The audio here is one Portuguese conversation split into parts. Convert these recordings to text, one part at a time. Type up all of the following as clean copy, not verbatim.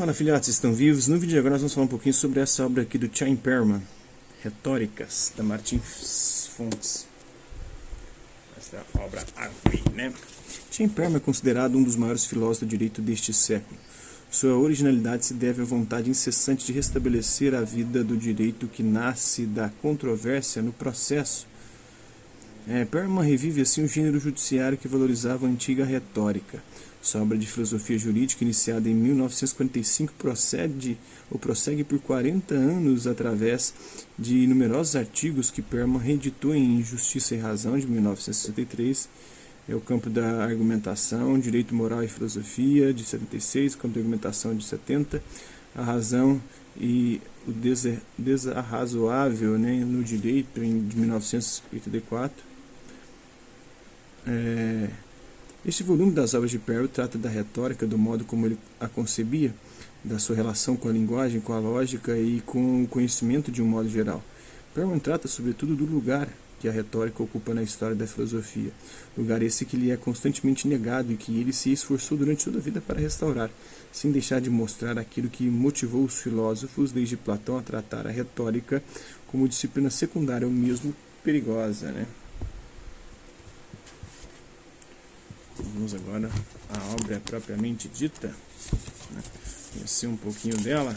Fala filhotes, estão vivos? No vídeo de agora nós vamos falar um pouquinho sobre essa obra aqui do Chaim Perlman, Retóricas, da Martins Fontes. Essa é a obra aqui, né? Chaim Perlman é considerado um dos maiores filósofos do direito deste século. Sua originalidade se deve à vontade incessante de restabelecer a vida do direito que nasce da controvérsia no processo. Perlman revive assim o gênero judiciário que valorizava a antiga retórica. Sua obra de filosofia jurídica, iniciada em 1945, prossegue por 40 anos através de numerosos artigos que Perlman reeditou em Justiça e Razão, de 1963, o campo da argumentação, Direito Moral e Filosofia, de 76, o campo da argumentação, de 70, a razão e o desarrazoável, né, no direito, de 1984. Este volume das obras de Perlman trata da retórica, do modo como ele a concebia, da sua relação com a linguagem, com a lógica e com o conhecimento de um modo geral. Perlman trata sobretudo do lugar que a retórica ocupa na história da filosofia, lugar esse que lhe é constantemente negado e que ele se esforçou durante toda a vida para restaurar, sem deixar de mostrar aquilo que motivou os filósofos, desde Platão, a tratar a retórica como disciplina secundária ou mesmo perigosa, né? Vamos agora à obra propriamente dita, né? Conhecer um pouquinho dela.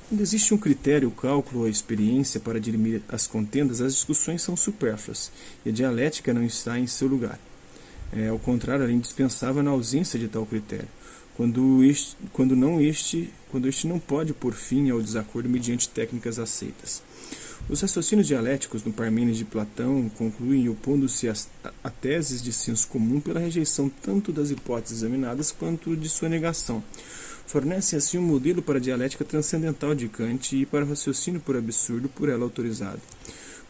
Quando existe um critério, o cálculo ou a experiência para dirimir as contendas, as discussões são supérfluas e a dialética não está em seu lugar. Ao contrário, ela é indispensável na ausência de tal critério, quando este não pode pôr fim ao desacordo mediante técnicas aceitas. Os raciocínios dialéticos no Parmênides de Platão concluem opondo-se a teses de senso comum pela rejeição tanto das hipóteses examinadas quanto de sua negação. Fornece assim um modelo para a dialética transcendental de Kant e para o raciocínio por absurdo por ela autorizado.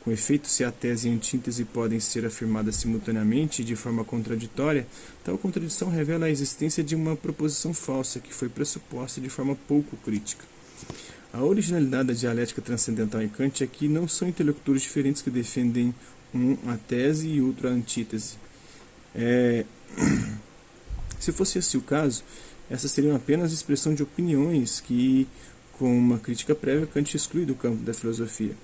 Com efeito, se a tese e a antítese podem ser afirmadas simultaneamente e de forma contraditória, tal contradição revela a existência de uma proposição falsa que foi pressuposta de forma pouco crítica. A originalidade da dialética transcendental em Kant é que não são interlocutores diferentes que defendem um a tese e outro a antítese. Se fosse esse o caso, essas seriam apenas expressão de opiniões que, com uma crítica prévia, Kant exclui do campo da filosofia.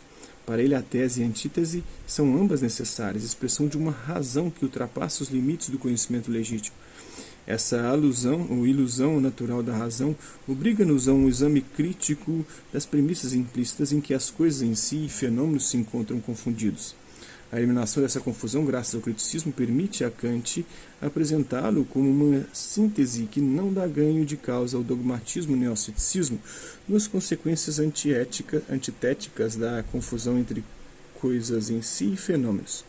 Para ele, a tese e a antítese são ambas necessárias, expressão de uma razão que ultrapassa os limites do conhecimento legítimo. Essa alusão ou ilusão natural da razão obriga-nos a um exame crítico das premissas implícitas em que as coisas em si e fenômenos se encontram confundidos. A eliminação dessa confusão, graças ao criticismo, permite a Kant apresentá-lo como uma síntese que não dá ganho de causa ao dogmatismo nem ao ceticismo, duas consequências antitéticas da confusão entre coisas em si e fenômenos.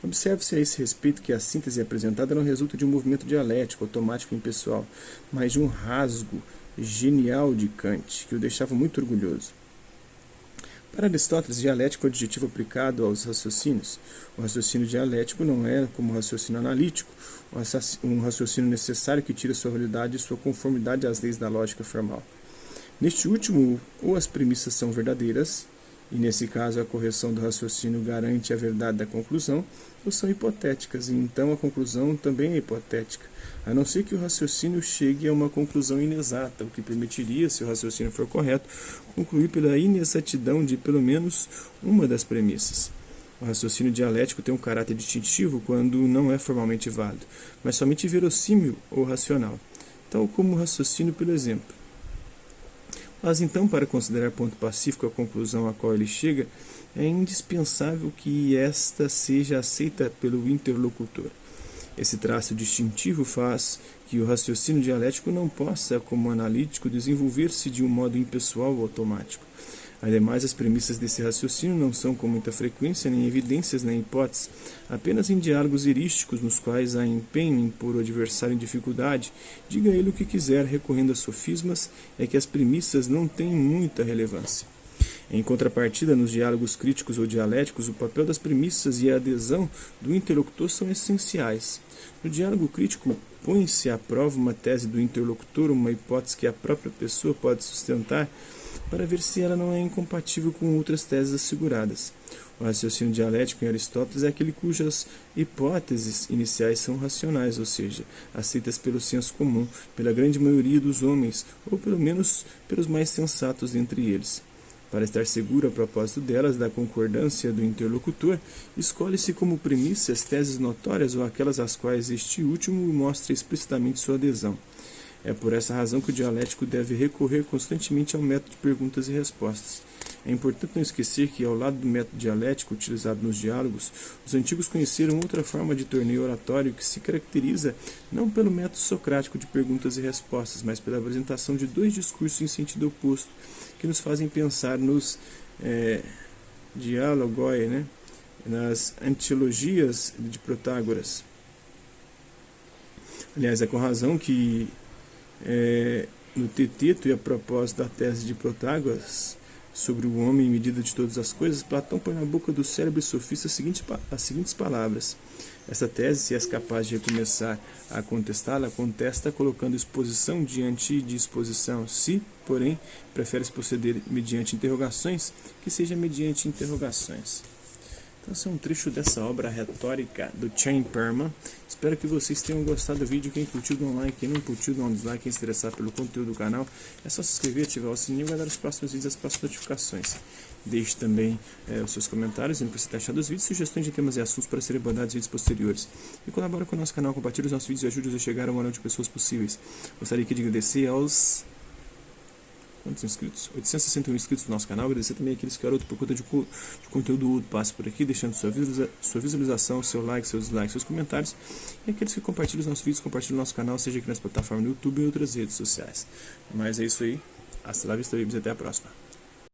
Observe-se a esse respeito que a síntese apresentada não resulta de um movimento dialético, automático e impessoal, mas de um rasgo genial de Kant, que o deixava muito orgulhoso. Para Aristóteles, dialético é o adjetivo aplicado aos raciocínios. O raciocínio dialético não é, como o raciocínio analítico, um raciocínio necessário que tira sua validade e sua conformidade às leis da lógica formal. Neste último, ou as premissas são verdadeiras, e nesse caso a correção do raciocínio garante a verdade da conclusão, ou são hipotéticas, e então a conclusão também é hipotética, a não ser que o raciocínio chegue a uma conclusão inexata, o que permitiria, se o raciocínio for correto, concluir pela inexatidão de pelo menos uma das premissas. O raciocínio dialético tem um caráter distintivo quando não é formalmente válido, mas somente verossímil ou racional, tal como o raciocínio pelo exemplo. Mas então, para considerar ponto pacífico a conclusão a qual ele chega, é indispensável que esta seja aceita pelo interlocutor. Esse traço distintivo faz que o raciocínio dialético não possa, como analítico, desenvolver-se de um modo impessoal ou automático. Ademais, as premissas desse raciocínio não são com muita frequência nem evidências nem hipóteses, apenas em diálogos erísticos nos quais há empenho em pôr o adversário em dificuldade, diga ele o que quiser, recorrendo a sofismas, é que as premissas não têm muita relevância. Em contrapartida, nos diálogos críticos ou dialéticos, o papel das premissas e a adesão do interlocutor são essenciais. No diálogo crítico, põe-se à prova uma tese do interlocutor, uma hipótese que a própria pessoa pode sustentar, para ver se ela não é incompatível com outras teses asseguradas. O raciocínio dialético em Aristóteles é aquele cujas hipóteses iniciais são racionais, ou seja, aceitas pelo senso comum, pela grande maioria dos homens, ou pelo menos pelos mais sensatos entre eles. Para estar seguro a propósito delas da concordância do interlocutor, escolhe-se como premissas teses notórias ou aquelas às quais este último mostra explicitamente sua adesão. É por essa razão que o dialético deve recorrer constantemente ao método de perguntas e respostas. É importante não esquecer que, ao lado do método dialético utilizado nos diálogos, os antigos conheceram outra forma de torneio oratório que se caracteriza não pelo método socrático de perguntas e respostas, mas pela apresentação de dois discursos em sentido oposto, que nos fazem pensar nos dialogoi, né? Nas antilogias de Protágoras. Aliás, é com razão que no Teteto e a propósito da tese de Protágoras sobre o homem em medida de todas as coisas, Platão põe na boca do célebre sofista as seguintes palavras. Essa tese, se és capaz de recomeçar a contestá-la, contesta colocando exposição diante de exposição. Se, porém, preferes proceder mediante interrogações, que seja mediante interrogações. Então, esse é um trecho dessa obra retórica do Chaim Perman. Espero que vocês tenham gostado do vídeo. Quem curtiu, dá um like. Quem não curtiu, dá um dislike. Quem se interessar pelo conteúdo do canal, é só se inscrever, ativar o sininho e vai dar os próximos vídeos, as próximas notificações. Deixe também os seus comentários, dizendo o que você está achando dos vídeos, sugestões de temas e assuntos para serem abordados em vídeos posteriores. E colabore com o nosso canal, compartilhe os nossos vídeos e ajude-nos a chegar ao maior número de pessoas possíveis. Gostaria aqui de agradecer aos... Quantos inscritos? 861 inscritos no nosso canal. Agradecer também aqueles que garoto por conta de conteúdo passe por aqui, deixando sua visualização, seu like, seu dislike, seus comentários. E aqueles que compartilham os nossos vídeos, compartilham o nosso canal, seja aqui nas plataformas do YouTube e outras redes sociais. Mas é isso aí. Hasta lá, vista, até a próxima.